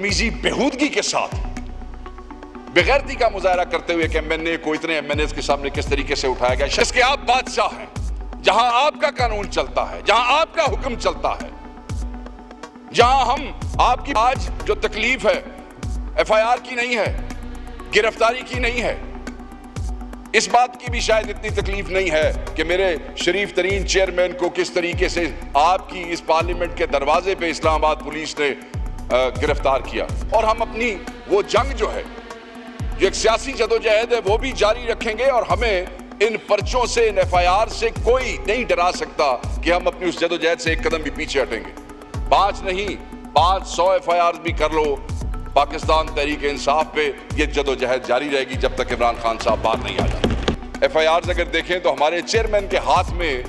बदतमीजी बेहूदगी के साथ बेगैरती का मुजाहरा करते हुए एमएनए को इतने एमएनए के सामने किस तरीके से उठाया गया। इसके आप बादशाह हैं, जहां आपका कानून चलता है, जहां आपका हुक्म चलता है, जहां हम आपकी आज जो तकलीफ है एफआईआर की नहीं है, गिरफ्तारी की नहीं है, इस बात की भी शायद इतनी तकलीफ नहीं है कि मेरे शरीफ तरीन चेयरमैन को किस तरीके से आपकी इस पार्लियामेंट के दरवाजे पे इस्लामाबाद पुलिस ने गिरफ्तार किया। और हम अपनी वो जंग जो है, जो एक सियासी जदोजहद है, वो भी जारी रखेंगे और हमें इन पर्चों से, इन एफआईआर से कोई नहीं डरा सकता कि हम अपनी उस जदोजहद से एक कदम भी पीछे हटेंगे। 5 नहीं 500 एफआईआर भी कर लो, पाकिस्तान तहरीक इंसाफ पे ये जदोजहद जारी रहेगी जब तक इमरान खान साहब बाहर नहीं आ जाते। एफआईआर अगर देखें तो हमारे चेयरमैन के हाथ में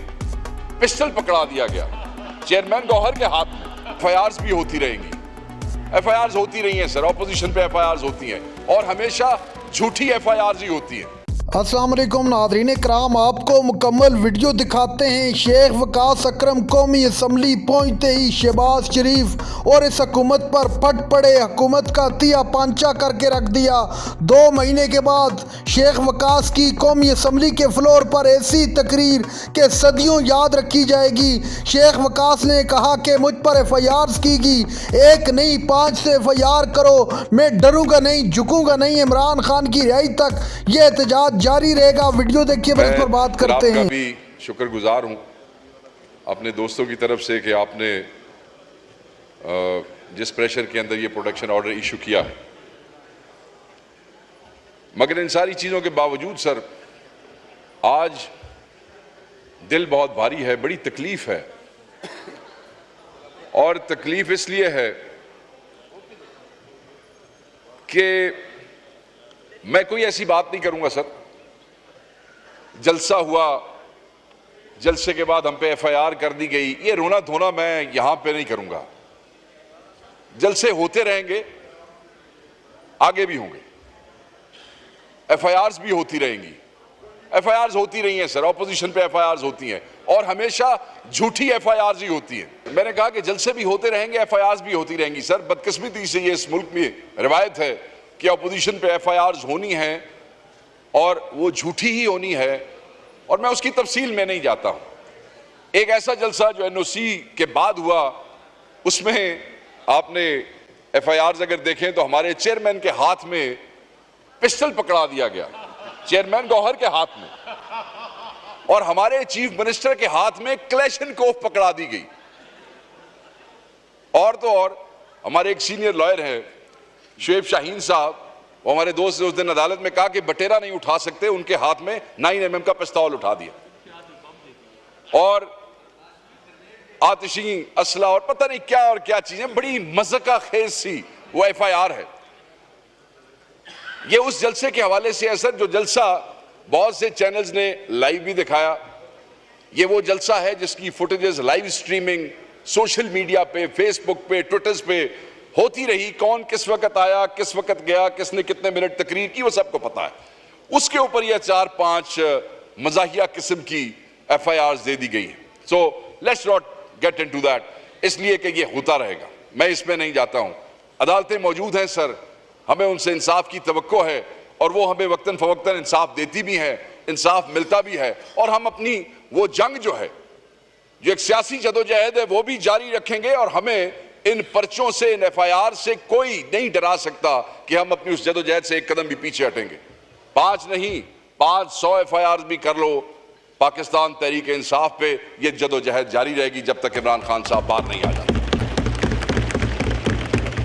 पिस्टल पकड़ा दिया गया, चेयरमैन गौहर के हाथ में। एफआईआर भी होती रहेंगी, एफआईआर होती रही हैं सर, ऑपोजिशन पे एफआईआर होती हैं और हमेशा झूठी एफआईआर ही होती है। अस्सलाम वालेकुम नाज़रीन कराम, आपको मुकम्मल वीडियो दिखाते हैं। शेख वकास अकरम कौमी असम्बली पहुँचते ही शहबाज शरीफ और इस हुकूमत पर फट पड़े, हुकूमत का तिया पांचा करके रख दिया। 2 महीने के बाद शेख वकास की कौमी असम्बली के फ्लोर पर ऐसी तकरीर के सदियों याद रखी जाएगी। शेख वकास ने कहा कि मुझ पर एफआईआर कीगी, 1 नहीं 5 से एफआईआर करो, मैं डरूंगा नहीं, झुकूंगा नहीं, इमरान खान की रिहाई तक ये एहतजाज जारी रहेगा। वीडियो देखिए, फिर इस पर बात करते हैं। मैं भी शुक्रगुजार हूं अपने दोस्तों की तरफ से कि आपने जिस प्रेशर के अंदर ये प्रोटेक्शन ऑर्डर इशू किया है, मगर इन सारी चीज़ों के बावजूद सर आज दिल बहुत भारी है, बड़ी तकलीफ है। और तकलीफ इसलिए है कि मैं कोई ऐसी बात नहीं करूंगा सर, जलसा हुआ, जलसे के बाद हम पे एफआईआर कर दी गई, ये रोना धोना मैं यहां पे नहीं करूंगा। जलसे होते रहेंगे, आगे भी होंगे, एफआईआर भी होती रहेंगी, एफआईआर होती रही हैं सर, ऑपोजिशन पे एफआईआर होती हैं और हमेशा झूठी एफआईआर ही होती हैं। मैंने कहा कि जलसे भी होते रहेंगे, एफआईआर भी होती रहेंगी सर। बदकिस्मती से ये इस मुल्क में रिवायत है कि ऑपोजिशन पे एफआईआर होनी है और वो झूठी ही होनी है, और मैं उसकी तफसील में नहीं जाता हूं। एक ऐसा जलसा जो एनओसी के बाद हुआ, उसमें आपने एफआईआर अगर देखें तो हमारे चेयरमैन के हाथ में पिस्टल पकड़ा दिया गया, चेयरमैन गौहर के हाथ में, और हमारे चीफ मिनिस्टर के हाथ में क्लैशनकोफ पकड़ा दी गई। और तो और हमारे एक सीनियर लॉयर हैं शुएब शाहीन साहब, वो हमारे दोस्त ने उस दिन अदालत में कहा कि बटेरा नहीं उठा सकते, उनके हाथ में 9mm का पिस्तौल उठा दिया और आतिशी असला और पता नहीं क्या और क्या चीजें, बड़ी मज़का खेज सी वो एफआईआर है। ये उस जलसे के हवाले से है सर, जो जलसा बहुत से चैनल्स ने लाइव भी दिखाया। ये वो जलसा है जिसकी footages live streaming social media पे, फेसबुक पे, ट्विटर्स पे होती रही। कौन किस वक्त आया, किस वक्त गया, किसने कितने मिनट तकरीर की, वो सबको पता है। उसके ऊपर यह 4-5 मजाहिया किस्म की एफआईआर दे दी गई है। So let's not get into that, इसलिए कि ये होता रहेगा, मैं इसमें नहीं जाता हूं। अदालतें मौजूद हैं सर, हमें उनसे इंसाफ की तवक्को है और वो हमें वक्तन फवक्तन इंसाफ देती भी है, इंसाफ मिलता भी है। और हम अपनी वो जंग जो है, जो एक सियासी जदोजहद है, वो भी जारी रखेंगे और हमें इन पर्चों से, इन एफआईआर से कोई नहीं डरा सकता कि हम अपनी उस जदोजहद से एक कदम भी पीछे हटेंगे। 5 नहीं 500 एफआईआर भी कर लो, पाकिस्तान तहरीक इंसाफ पे ये जदोजहद जारी रहेगी जब तक इमरान खान साहब बाहर नहीं आ जाते।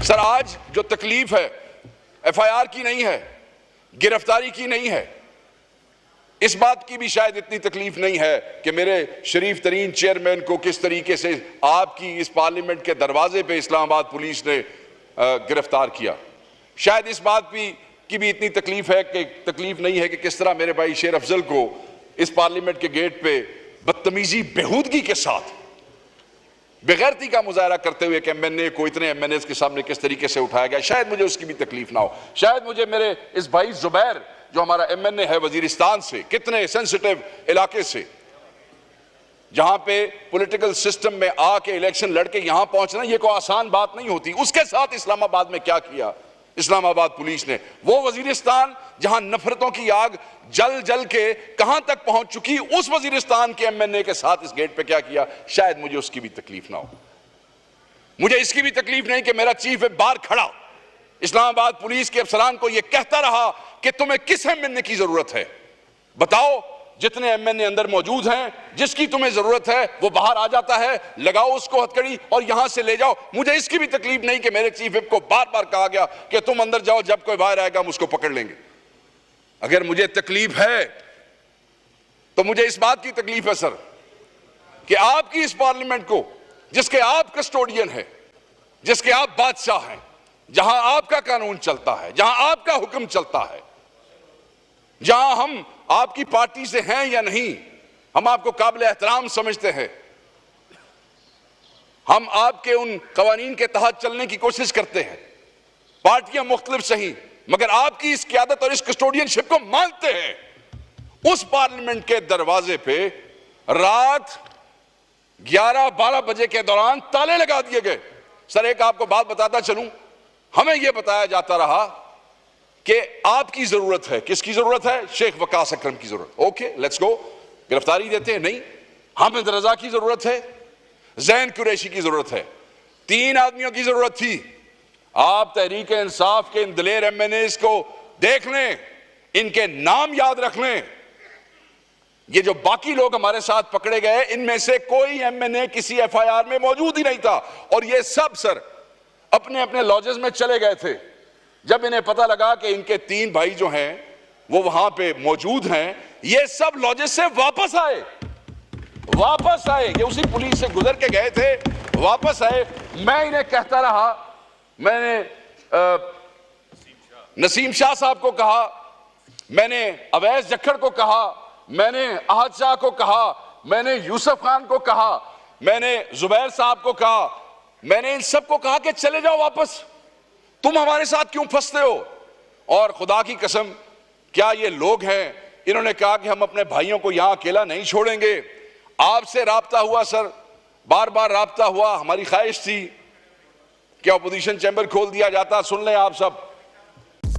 सर आज जो तकलीफ है एफआईआर की नहीं है, गिरफ्तारी की नहीं है, इस बात की भी शायद इतनी तकलीफ नहीं है कि मेरे शरीफ तरीन चेयरमैन को किस तरीके से आपकी इस पार्लियामेंट के दरवाजे पे इस्लामाबाद पुलिस ने गिरफ्तार किया। शायद इस बात की भी इतनी तकलीफ नहीं है कि किस तरह मेरे भाई शेर अफजल को इस पार्लियामेंट के गेट पे बदतमीजी बेहूदगी के साथ बेगैरती का मुजाहरा करते हुए एमएनए को इतने एमएनए के सामने किस तरीके से उठाया गया, शायद मुझे उसकी भी तकलीफ ना हो। शायद मुझे मेरे इस भाई जुबैर जो हमारा एमएनए है वजीरिस्तान से, कितने सेंसिटिव इलाके से, जहां पे पॉलिटिकल सिस्टम में आके इलेक्शन लड़के यहां पहुंचना ये कोई आसान बात नहीं होती। उसके साथ इस्लामाबाद में क्या किया इस्लामाबाद पुलिस ने, वो वजीरिस्तान जहां नफरतों की आग जल जल के कहां तक पहुंच चुकी, उस वजीरिस्तान के एमएनए के साथ इस गेट पे क्या किया, शायद मुझे उसकी भी तकलीफ ना हो। मुझे इसकी भी तकलीफ नहीं कि मेरा चीफ बाहर खड़ा इस्लामाबाद पुलिस के अफसरान को यह कहता रहा कि तुम्हें किस एमएनए की जरूरत है, बताओ जितने एमएनए अंदर मौजूद हैं, जिसकी तुम्हें जरूरत है वो बाहर आ जाता है, लगाओ उसको हथकड़ी और यहां से ले जाओ। मुझे इसकी भी तकलीफ नहीं कि मेरे चीफ विप को बार बार कहा गया कि तुम अंदर जाओ, जब कोई बाहर आएगा हम उसको पकड़ लेंगे। अगर मुझे तकलीफ है तो मुझे इस बात की तकलीफ है सर कि आपकी इस पार्लियामेंट को, जिसके आप कस्टोडियन है, जिसके आप बादशाह हैं, जहां आपका कानून चलता है, जहां आपका हुक्म चलता है, जहां हम आपकी पार्टी से हैं या नहीं, हम आपको काबिल एहतराम समझते हैं, हम आपके उन कवानीन के तहत चलने की कोशिश करते हैं, पार्टियां मुख्तलिफ सही, मगर आपकी इस क़यादत और इस कस्टोडियनशिप को मानते हैं। उस पार्लियामेंट के दरवाजे पे रात 11-12 बजे के दौरान ताले लगा दिए गए। सर एक आपको बात बताता चलूं, हमें यह बताया जाता रहा कि आपकी जरूरत है, किसकी जरूरत है, शेख वकास अकरम की जरूरत, ओके लेट्स गो, गिरफ्तारी देते हैं। नहीं, हामिद रजा की जरूरत है, जैन कुरैशी की जरूरत है, 3 आदमियों की जरूरत थी। आप तहरीक इंसाफ के इन दिलेर एमएनएस को देख लें, इनके नाम याद रख लें। ये जो बाकी लोग हमारे साथ पकड़े गए, इनमें से कोई एमएनए किसी एफआईआर में मौजूद ही नहीं था, और ये सब सर अपने अपने लॉजेस में चले गए थे। जब इन्हें पता लगा कि इनके 3 भाई जो हैं वो वहां पे मौजूद हैं, ये सब लॉजेस से वापस आए, ये उसी पुलिस से गुजर के गए थे, वापस आए। मैं इन्हें कहता रहा, मैंने नसीम शाह साहब को कहा, मैंने अवैस जक्खड़ को कहा, मैंने अहद शाह को कहा, मैंने यूसुफ खान को कहा, मैंने जुबैर साहब को कहा, मैंने इन सबको कहा कि चले जाओ वापस, तुम हमारे साथ क्यों फंसते हो। और खुदा की कसम, क्या ये लोग हैं, इन्होंने कहा कि हम अपने भाइयों को यहां अकेला नहीं छोड़ेंगे। आपसे राब्ता हुआ सर, बार बार राब्ता हुआ, हमारी ख्वाहिश थी कि अपोजिशन चैम्बर खोल दिया जाता। सुन लें आप सब।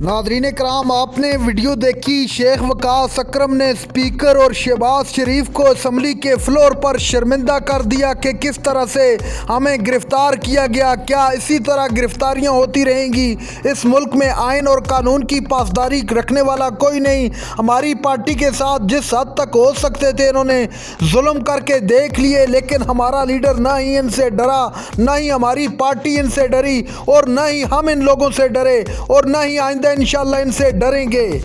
नादरीन कराम, आपने वीडियो देखी, शेख वकास अकरम ने स्पीकर और शहबाज शरीफ को असम्बली के फ्लोर पर शर्मिंदा कर दिया कि किस तरह से हमें गिरफ्तार किया गया। क्या इसी तरह गिरफ्तारियां होती रहेंगी? इस मुल्क में आइन और कानून की पासदारी रखने वाला कोई नहीं। हमारी पार्टी के साथ जिस हद तक हो सकते थे इन्होंने जुल्म करके देख लिए, लेकिन हमारा लीडर ना ही इनसे डरा, ना ही हमारी पार्टी इनसे डरी, और ना ही हम इन लोगों से डरे, और ना ही आइंदा इंशाल्लाह इनसे डरेंगे।